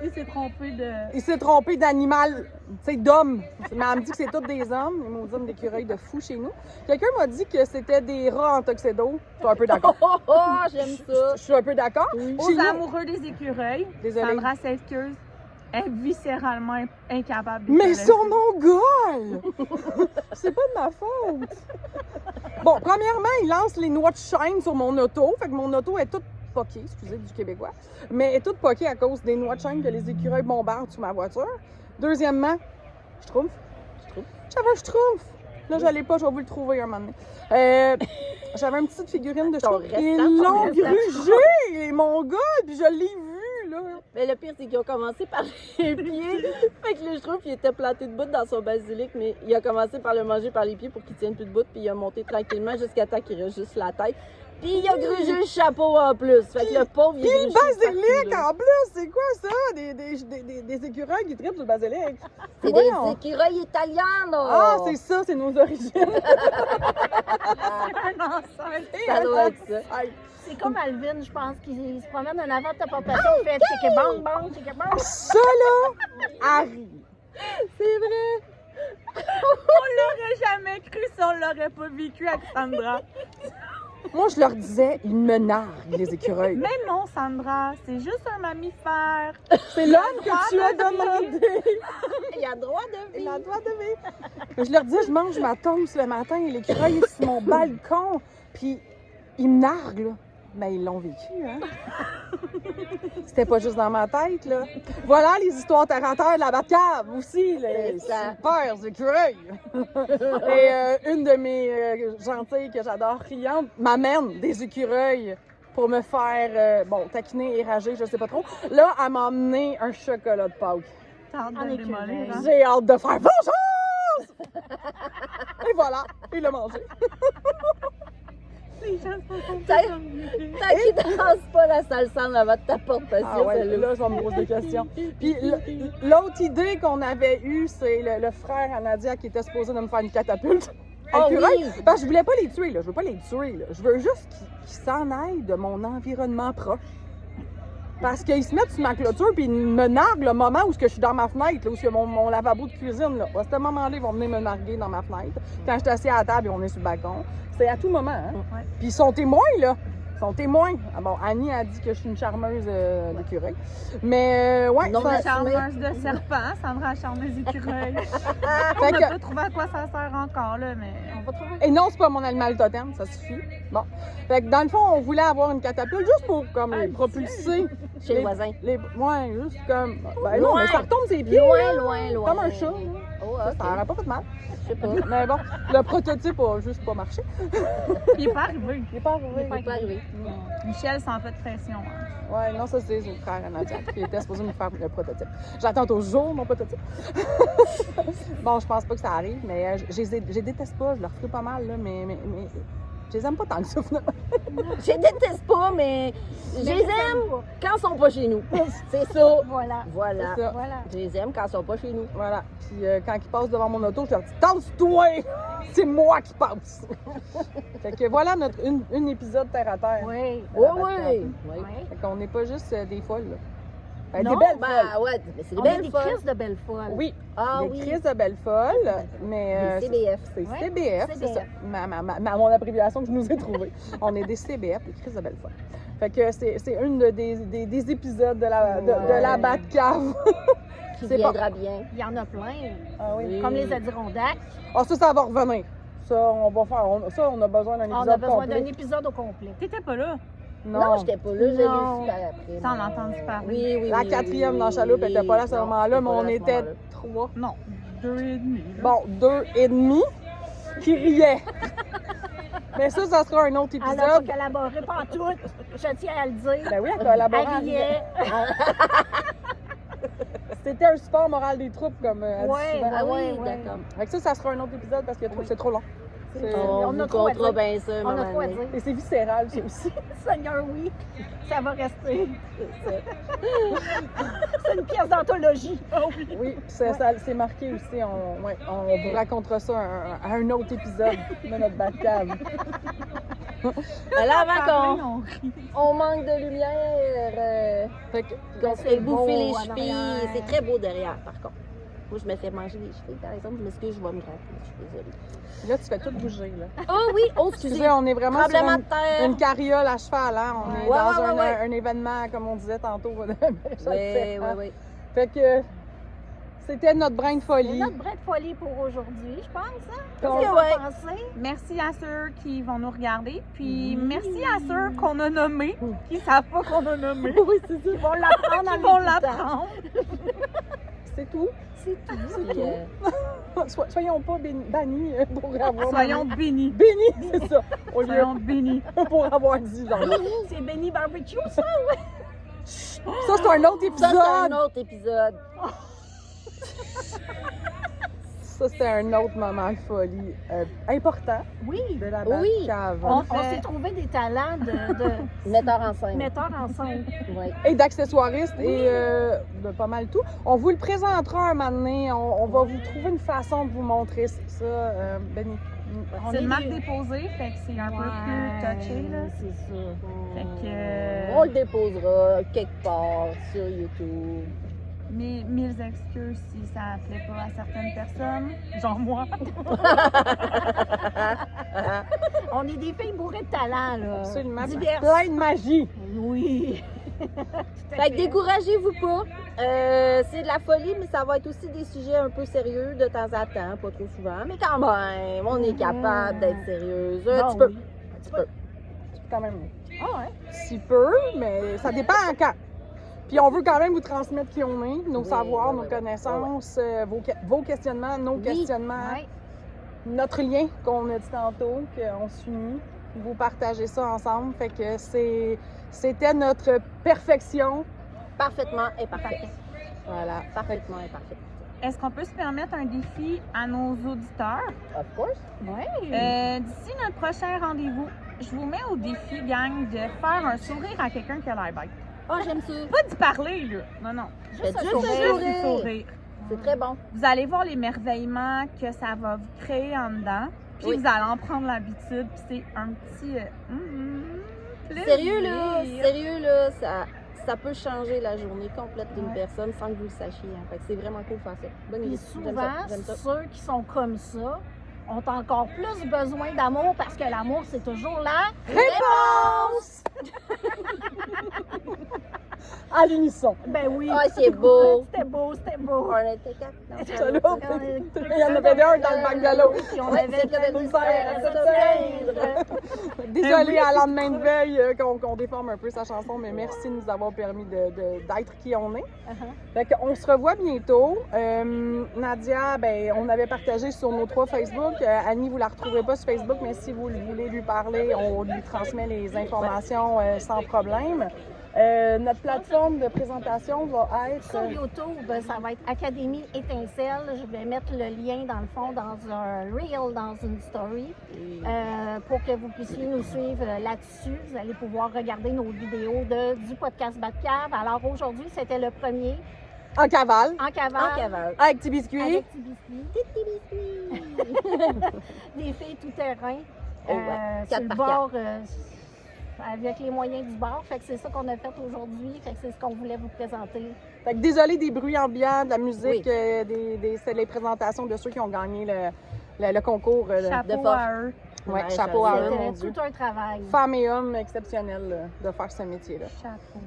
[SPEAKER 4] Il s'est trompé de.
[SPEAKER 1] Il s'est trompé d'animal, tu sais, d'homme. Mais elle me dit que c'est tous des hommes, les maudits hommes d'écureuils de fou chez nous. Quelqu'un m'a dit que c'était des rats en tuxedo. Je suis un peu d'accord.
[SPEAKER 3] Oh, oh, oh, j'aime ça.
[SPEAKER 1] Je suis un peu d'accord.
[SPEAKER 4] Aux
[SPEAKER 1] Chez nous-
[SPEAKER 4] amoureux des écureuils,
[SPEAKER 1] Désolée.
[SPEAKER 4] Sandra Selkeuse est viscéralement incapable de
[SPEAKER 1] Mais
[SPEAKER 4] se
[SPEAKER 1] ils sont mongols! C'est pas de ma faute. Bon, premièrement, il lance les noix de chêne sur mon auto. Fait que mon auto est toute poquée, excusez du québécois, mais est toute poquée à cause des noix de chêne que les écureuils bombardent sur ma voiture. Deuxièmement, Schtroumpf. J'avais un Schtroumpf. Là, je l'ai pas, je vais vous le trouver un moment donné. J'avais une petite figurine de Schtroumpf.
[SPEAKER 3] restant,
[SPEAKER 1] Ils
[SPEAKER 3] ton
[SPEAKER 1] l'ont
[SPEAKER 3] restant.
[SPEAKER 1] grugé, les mongols, puis je l'ai vu, là.
[SPEAKER 3] Mais le pire, c'est qu'ils ont commencé par les pieds. Fait que le schtroumpf, il était planté de bout dans son basilic, mais il a commencé par le manger par les pieds pour qu'il tienne plus de bout, puis il a monté tranquillement jusqu'à temps qu'il reste juste la tête. Puis il a grugé le chapeau en plus. Fait que le pauvre, il
[SPEAKER 1] Puis
[SPEAKER 3] a
[SPEAKER 1] le
[SPEAKER 3] grugé
[SPEAKER 1] basilic,
[SPEAKER 3] partout, là.
[SPEAKER 1] en plus, c'est quoi ça? Des écureuils qui trippent sur le basilic.
[SPEAKER 3] C'est
[SPEAKER 1] Voyons.
[SPEAKER 3] des écureuils italiens,
[SPEAKER 1] Ah, c'est ça, c'est nos origines.
[SPEAKER 4] un ancêtre.
[SPEAKER 3] Ça doit être ça.
[SPEAKER 1] Hey,
[SPEAKER 2] C'est comme Alvin, je pense, qui se promène en avant de ta portation, il fait checker bang bang, checker bang.
[SPEAKER 1] ça, là, arrive.
[SPEAKER 3] C'est vrai.
[SPEAKER 4] On l'aurait jamais cru si on l'aurait pas vécu avec Sandra.
[SPEAKER 1] Moi, je leur disais, ils me narguent, les écureuils.
[SPEAKER 4] Mais non, Sandra, c'est juste un mammifère.
[SPEAKER 1] C'est l'homme que tu as demandé.
[SPEAKER 3] Il a le droit de
[SPEAKER 1] Il
[SPEAKER 3] vivre.
[SPEAKER 1] a le droit de vivre. Je leur disais, je mange ma toast le matin et l'écureuil est sur mon balcon. Puis, ils me narguent, là. Ben, ils l'ont vécu, hein. C'était pas juste dans ma tête, là. Voilà les histoires terre à terre de la Batcave aussi, les
[SPEAKER 3] C'est ça.
[SPEAKER 1] super écureuils. Et une de mes gentilles que j'adore, clientes, m'amène des écureuils pour me faire, taquiner et rager, je sais pas trop. Là, elle m'a emmené un chocolat de Pâques.
[SPEAKER 4] T'as hâte
[SPEAKER 2] En
[SPEAKER 4] de le
[SPEAKER 2] écureuil.
[SPEAKER 4] démolir, hein?
[SPEAKER 1] J'ai hâte de faire bonjour! Et voilà, il l'a mangé.
[SPEAKER 4] Les gens sont
[SPEAKER 3] T'as-
[SPEAKER 4] contents.
[SPEAKER 3] Tant qu'il danse pas la salsa en avant de ta porte-passion,
[SPEAKER 1] Ah ouais,
[SPEAKER 3] celle-là.
[SPEAKER 1] là, je vais me poser des questions. Puis l'autre idée qu'on avait eue, c'est le frère à Nadia qui était supposé de me faire une catapulte.
[SPEAKER 3] Oh
[SPEAKER 1] Écureuil.
[SPEAKER 3] oui!
[SPEAKER 1] Parce que je voulais pas les tuer, là. Je veux pas les tuer, là. Je veux juste qu'ils s'en aillent de mon environnement proche. Parce qu'ils se mettent sur ma clôture puis ils me narguent le moment où je suis dans ma fenêtre, là, où il y a mon lavabo de cuisine. Là. À ce moment-là, ils vont venir me narguer dans ma fenêtre. Quand je suis assise à la table et on est sur le balcon. C'est à tout moment. Hein?
[SPEAKER 4] Ouais.
[SPEAKER 1] Puis ils sont témoins, là. Ils sont témoins. Ah bon, Annie a dit que je suis une charmeuse d'écureuil. Mais ouais,
[SPEAKER 3] Non,
[SPEAKER 1] ça-
[SPEAKER 3] mais-
[SPEAKER 4] Charmeuse de serpent, Sandra charmeuse d'écureuil. On
[SPEAKER 1] Fait
[SPEAKER 4] n'a
[SPEAKER 1] que-
[SPEAKER 4] pas trouvé à quoi ça sert encore, là, mais...
[SPEAKER 3] On va trouver.
[SPEAKER 1] Et non, c'est pas mon animal totem, ça suffit. Bon. Fait que dans le fond, on voulait avoir une catapulte juste pour comme les propulser.
[SPEAKER 3] Chez le voisin.
[SPEAKER 1] Ouais, juste comme. Ben non,
[SPEAKER 3] Loin.
[SPEAKER 1] mais ça retombe ses pieds.
[SPEAKER 3] Loin,
[SPEAKER 1] là.
[SPEAKER 3] loin, loin.
[SPEAKER 1] Comme un chat. là.
[SPEAKER 3] Oh,
[SPEAKER 1] Ça,
[SPEAKER 3] ok.
[SPEAKER 1] ça aurait pas fait de mal.
[SPEAKER 3] Je sais pas.
[SPEAKER 1] Mais bon, le prototype a juste pas marché.
[SPEAKER 4] Il est pas arrivé.
[SPEAKER 1] Il est pas arrivé.
[SPEAKER 3] Il peut pas arriver.
[SPEAKER 4] Michel s'en fait de pression. Hein.
[SPEAKER 1] Ouais, non, ça c'est son frère Nadia qui était supposé me faire le prototype. J'attends toujours mon prototype. Bon, je pense pas que ça arrive, mais je déteste pas, je leur ferai pas mal, là, mais je les aime pas tant que ça, finalement.
[SPEAKER 3] Je les déteste pas, mais je les aime quand ils sont pas chez nous. C'est ça.
[SPEAKER 2] Voilà.
[SPEAKER 3] Voilà.
[SPEAKER 1] C'est ça.
[SPEAKER 2] Voilà.
[SPEAKER 3] Je les aime quand ils sont pas chez nous.
[SPEAKER 1] Voilà. Puis quand ils passent devant mon auto, je leur dis « Tasse-toi! C'est moi qui passe! » Fait que voilà notre une épisode terre à terre.
[SPEAKER 2] Oui.
[SPEAKER 3] Oh oui. Oui.
[SPEAKER 2] Oui.
[SPEAKER 1] Fait qu'on n'est pas juste des folles, là.
[SPEAKER 2] Non,
[SPEAKER 1] des belles folles.
[SPEAKER 3] Ben ouais, mais c'est des
[SPEAKER 2] On a
[SPEAKER 3] belles
[SPEAKER 2] des
[SPEAKER 3] folles.
[SPEAKER 2] crises de belles folles.
[SPEAKER 1] Oui,
[SPEAKER 3] Ah
[SPEAKER 1] des
[SPEAKER 3] oui.
[SPEAKER 1] crises de belles folles, mais
[SPEAKER 3] Des CBF.
[SPEAKER 1] c'est
[SPEAKER 2] Ouais,
[SPEAKER 1] CBF, c'est ça. Mon abréviation que je nous ai trouvée. On est des CBF, des crises de belles folles. Fait que c'est une des épisodes de la Batcave.
[SPEAKER 3] Qui
[SPEAKER 1] C'est
[SPEAKER 3] viendra bien.
[SPEAKER 2] Il y en a plein.
[SPEAKER 1] Ah oui.
[SPEAKER 2] Comme les Adirondacks.
[SPEAKER 1] Ah, ça va revenir. Ça, on va faire. On a besoin d'un épisode
[SPEAKER 2] On a besoin
[SPEAKER 1] complet.
[SPEAKER 2] d'un épisode au complet.
[SPEAKER 4] T'étais pas là.
[SPEAKER 3] Non, j'étais pas là, je l'ai
[SPEAKER 2] Non.
[SPEAKER 3] su par après.
[SPEAKER 4] Ça, on a entendu parler.
[SPEAKER 3] Oui, oui,
[SPEAKER 1] La
[SPEAKER 3] oui,
[SPEAKER 1] quatrième
[SPEAKER 3] oui,
[SPEAKER 1] dans
[SPEAKER 3] oui,
[SPEAKER 1] Chaloupe
[SPEAKER 3] oui,
[SPEAKER 1] n'était pas là à ce
[SPEAKER 3] non,
[SPEAKER 1] moment-là, mais
[SPEAKER 3] j'étais pas
[SPEAKER 1] on
[SPEAKER 3] là à ce
[SPEAKER 1] était
[SPEAKER 3] moment-là.
[SPEAKER 1] 3.
[SPEAKER 4] Non, 2,5. là.
[SPEAKER 1] Bon, 2 et demi qui riaient. Mais ça sera un autre
[SPEAKER 2] Elle n'a pas
[SPEAKER 1] épisode.
[SPEAKER 2] collaboré pantoute. Je tiens à le dire.
[SPEAKER 1] Ben oui, elle collaboré.
[SPEAKER 2] Elle riait.
[SPEAKER 1] C'était un support moral des troupes, comme elle dit
[SPEAKER 2] Ouais.
[SPEAKER 1] souvent.
[SPEAKER 3] Ah oui,
[SPEAKER 2] Ouais, ouais.
[SPEAKER 3] d'accord.
[SPEAKER 1] Fait que ça sera un autre épisode parce que c'est trop long. C'est-
[SPEAKER 3] On
[SPEAKER 2] On a
[SPEAKER 3] vous
[SPEAKER 2] trop à
[SPEAKER 3] comptera
[SPEAKER 2] dire.
[SPEAKER 3] bien ça,
[SPEAKER 2] On a
[SPEAKER 3] maman
[SPEAKER 2] trop à
[SPEAKER 3] année.
[SPEAKER 2] dire.
[SPEAKER 1] Et c'est viscéral, ça aussi.
[SPEAKER 2] Seigneur, oui. Ça va rester. C'est une pièce d'anthologie.
[SPEAKER 1] Oui, c'est marqué aussi. On vous racontera ça à un autre épisode de notre Batcave.
[SPEAKER 3] Alors, avant
[SPEAKER 4] Parler,
[SPEAKER 3] qu'on
[SPEAKER 4] on rit.
[SPEAKER 3] on manque de lumière,
[SPEAKER 1] Fait que,
[SPEAKER 3] qu'on se
[SPEAKER 2] c'est
[SPEAKER 3] fait
[SPEAKER 2] beau
[SPEAKER 3] bouffer les
[SPEAKER 2] en
[SPEAKER 3] chevilles,
[SPEAKER 2] arrière.
[SPEAKER 3] c'est très beau derrière, par contre. Moi, je me fais manger les chevilles, par exemple. Je m'excuse, je vais me gratter. Je suis désolée.
[SPEAKER 1] là, tu fais tout bouger. Là.
[SPEAKER 3] Oh oui, oh, excusez.
[SPEAKER 1] Excusez, on est vraiment sur
[SPEAKER 3] Tremblement de terre.
[SPEAKER 1] une carriole à cheval. Hein? On est
[SPEAKER 3] Ouais,
[SPEAKER 1] dans
[SPEAKER 3] ouais, ouais.
[SPEAKER 1] un événement, comme on disait tantôt.
[SPEAKER 3] Oui, oui, oui.
[SPEAKER 1] Fait que c'était notre brin de
[SPEAKER 2] C'est
[SPEAKER 1] folie.
[SPEAKER 2] notre brin de folie pour aujourd'hui, je pense. Hein?
[SPEAKER 1] Qu'on-
[SPEAKER 2] Qu'est-ce qu'on
[SPEAKER 3] Ouais.
[SPEAKER 2] va penser?
[SPEAKER 4] Merci à ceux qui vont nous regarder. Puis merci à ceux qu'on a nommés, qui savent pas qu'on a nommé.
[SPEAKER 3] Oui, c'est ça.
[SPEAKER 2] Ils vont l'apprendre
[SPEAKER 4] Qui
[SPEAKER 2] en
[SPEAKER 4] vont
[SPEAKER 2] l'écoutant.
[SPEAKER 4] l'apprendre.
[SPEAKER 1] C'est tout.
[SPEAKER 2] C'est tout.
[SPEAKER 3] Puis,
[SPEAKER 1] Soyons pas bannis pour avoir.
[SPEAKER 4] Soyons bénis.
[SPEAKER 1] Bénis, c'est ça. Au lieu
[SPEAKER 4] Soyons bénis.
[SPEAKER 1] pour avoir dit genre.
[SPEAKER 2] C'est Benny Barbecue, ça?
[SPEAKER 1] Ça, c'est un autre
[SPEAKER 3] ça, c'est un
[SPEAKER 1] épisode.
[SPEAKER 3] autre épisode.
[SPEAKER 1] Ça, c'était un autre moment de folie important
[SPEAKER 2] Oui.
[SPEAKER 1] de la
[SPEAKER 3] Oui.
[SPEAKER 1] Batcave.
[SPEAKER 2] On
[SPEAKER 4] fait-
[SPEAKER 2] s'est trouvé des talents de
[SPEAKER 3] Metteur en scène.
[SPEAKER 2] metteurs en scène.
[SPEAKER 3] Oui.
[SPEAKER 1] Et d'accessoiristes et de pas mal tout. On vous le présentera un moment donné. On va vous trouver une façon de vous montrer ça, Benny.
[SPEAKER 2] On
[SPEAKER 4] C'est
[SPEAKER 2] est
[SPEAKER 4] une marque
[SPEAKER 2] des-
[SPEAKER 4] déposée, fait que c'est un peu plus touché, là.
[SPEAKER 2] C'est ça.
[SPEAKER 4] Fait que...
[SPEAKER 3] On le déposera quelque part sur YouTube.
[SPEAKER 4] Mille excuses si ça plaît pas à certaines personnes, genre moi.
[SPEAKER 2] On est des filles bourrées de talent, là.
[SPEAKER 1] Absolument.
[SPEAKER 2] Diverses.
[SPEAKER 1] Plein de magie.
[SPEAKER 2] Oui.
[SPEAKER 3] Fait que découragez-vous pas. C'est de la folie, mais ça va être aussi des sujets un peu sérieux de temps à temps, pas trop souvent. Mais quand même, on est capable d'être sérieuse. Un
[SPEAKER 2] Bon,
[SPEAKER 3] petit peu.
[SPEAKER 2] oui.
[SPEAKER 3] Un petit peu.
[SPEAKER 1] Quand même.
[SPEAKER 2] Ah ouais.
[SPEAKER 1] Si peu, mais ça dépend en quand. Puis on veut quand même vous transmettre qui on est, nos
[SPEAKER 3] Oui,
[SPEAKER 1] savoirs,
[SPEAKER 3] oui,
[SPEAKER 1] nos
[SPEAKER 3] oui,
[SPEAKER 1] connaissances, vos questionnements, nos
[SPEAKER 3] Oui.
[SPEAKER 1] questionnements,
[SPEAKER 2] Ouais.
[SPEAKER 1] notre lien qu'on a dit tantôt, qu'on s'unit, vous partagez ça ensemble. Fait que c'était notre perfection.
[SPEAKER 3] Parfaitement et parfait.
[SPEAKER 1] Voilà.
[SPEAKER 3] Parfaitement et parfait.
[SPEAKER 4] Est-ce qu'on peut se permettre un défi à nos auditeurs?
[SPEAKER 3] Of course.
[SPEAKER 2] Ouais.
[SPEAKER 4] D'ici notre prochain rendez-vous, je vous mets au défi, gang, de faire un sourire à quelqu'un qui a l'air bête.
[SPEAKER 3] Oh, j'aime ça.
[SPEAKER 4] Pas d'y parler, là. Non, non.
[SPEAKER 3] Faites
[SPEAKER 2] un
[SPEAKER 3] juste
[SPEAKER 2] sourire.
[SPEAKER 3] un
[SPEAKER 4] Juste du
[SPEAKER 3] sourire.
[SPEAKER 4] sourire.
[SPEAKER 3] C'est très bon.
[SPEAKER 4] Vous allez voir l'émerveillement que ça va vous créer en dedans. Puis
[SPEAKER 3] Oui.
[SPEAKER 4] vous allez en prendre l'habitude. Puis c'est un petit plaisir.
[SPEAKER 3] Sérieux là, ça, ça peut changer la journée complète d'une personne sans que vous le sachiez. Hein. Fait que c'est vraiment cool de faire ça. Bonne
[SPEAKER 2] Puis
[SPEAKER 3] idée. J'aime ça.
[SPEAKER 2] souvent, ceux qui sont comme ça ont encore plus besoin d'amour parce que l'amour, c'est toujours la
[SPEAKER 1] Réponse! À l'unisson.
[SPEAKER 2] Ben oui.
[SPEAKER 3] Ah, c'est beau.
[SPEAKER 2] C'était beau, c'était beau.
[SPEAKER 3] On était quatre. Non,
[SPEAKER 1] Ça, là, il y en avait un dans le bungalow.
[SPEAKER 2] Puis on
[SPEAKER 3] Ouais,
[SPEAKER 2] avait
[SPEAKER 3] c'est
[SPEAKER 2] de la
[SPEAKER 3] le
[SPEAKER 2] misère à
[SPEAKER 3] dessert,
[SPEAKER 2] se plaindre.
[SPEAKER 1] Désolée à lendemain de veille qu'on déforme un peu sa chanson, mais merci de nous avoir permis d'être qui on est. Fait qu'on se revoit bientôt. Nadia, ben, on avait partagé sur nos 3 Facebook. Annie, vous la retrouverez pas sur Facebook, mais si vous voulez lui parler, on lui transmet les informations sans problème. Notre plateforme de présentation va être...
[SPEAKER 2] Sur YouTube, ça va être Académie Étincelle. Je vais mettre le lien dans le fond dans un reel, dans une story, pour que vous puissiez nous suivre là-dessus. Vous allez pouvoir regarder nos vidéos du podcast Batcave. Alors aujourd'hui, c'était le premier
[SPEAKER 1] En cavale,
[SPEAKER 2] en cavale.
[SPEAKER 3] En cavale.
[SPEAKER 1] avec petits biscuits.
[SPEAKER 2] Avec Petit Biscuit. Des filles tout terrain.
[SPEAKER 3] Oh, ouais.
[SPEAKER 2] Sur
[SPEAKER 3] 4
[SPEAKER 2] le
[SPEAKER 3] par
[SPEAKER 2] bord, avec les moyens du bord. Fait que c'est ça qu'on a fait aujourd'hui. Fait que c'est ce qu'on voulait vous présenter.
[SPEAKER 1] Fait que désolé des bruits ambiants, de la musique,
[SPEAKER 3] Oui.
[SPEAKER 1] c'est les présentations de ceux qui ont gagné le concours.
[SPEAKER 4] Chapeau
[SPEAKER 3] force.
[SPEAKER 4] à eux.
[SPEAKER 1] Ouais,
[SPEAKER 3] Ouais,
[SPEAKER 1] chapeau à eux, mon
[SPEAKER 2] C'était
[SPEAKER 1] Dieu.
[SPEAKER 2] tout un travail.
[SPEAKER 1] Femmes et hommes exceptionnels de faire ce métier-là.
[SPEAKER 4] Chapeau.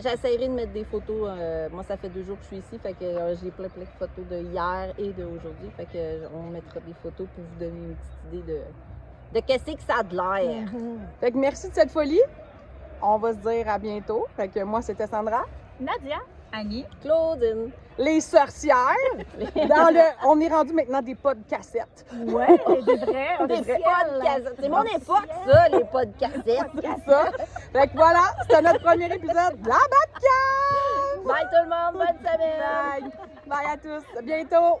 [SPEAKER 3] J'essaierai de mettre des photos. Moi, ça fait 2 jours que je suis ici. Fait que j'ai plein de photos de hier et d'aujourd'hui. Fait que on mettra des photos pour vous donner une petite idée de qu'est-ce que ça a de l'air.
[SPEAKER 1] Fait que merci de cette folie. On va se dire à bientôt. Fait que moi, c'était Sandra.
[SPEAKER 2] Nadia,
[SPEAKER 4] Annie.
[SPEAKER 3] Claudine.
[SPEAKER 1] Les sorcières. On est rendu maintenant des pas de cassettes.
[SPEAKER 2] ouais, des vrais,
[SPEAKER 3] Des
[SPEAKER 2] officiels.
[SPEAKER 3] podcasts. C'est mon époque, ça, les podcasts.
[SPEAKER 1] C'est ça. Fait que voilà, c'était notre premier épisode de la Batcave.
[SPEAKER 3] Bye tout le monde, bonne semaine.
[SPEAKER 1] Bye. Bye à tous. À bientôt.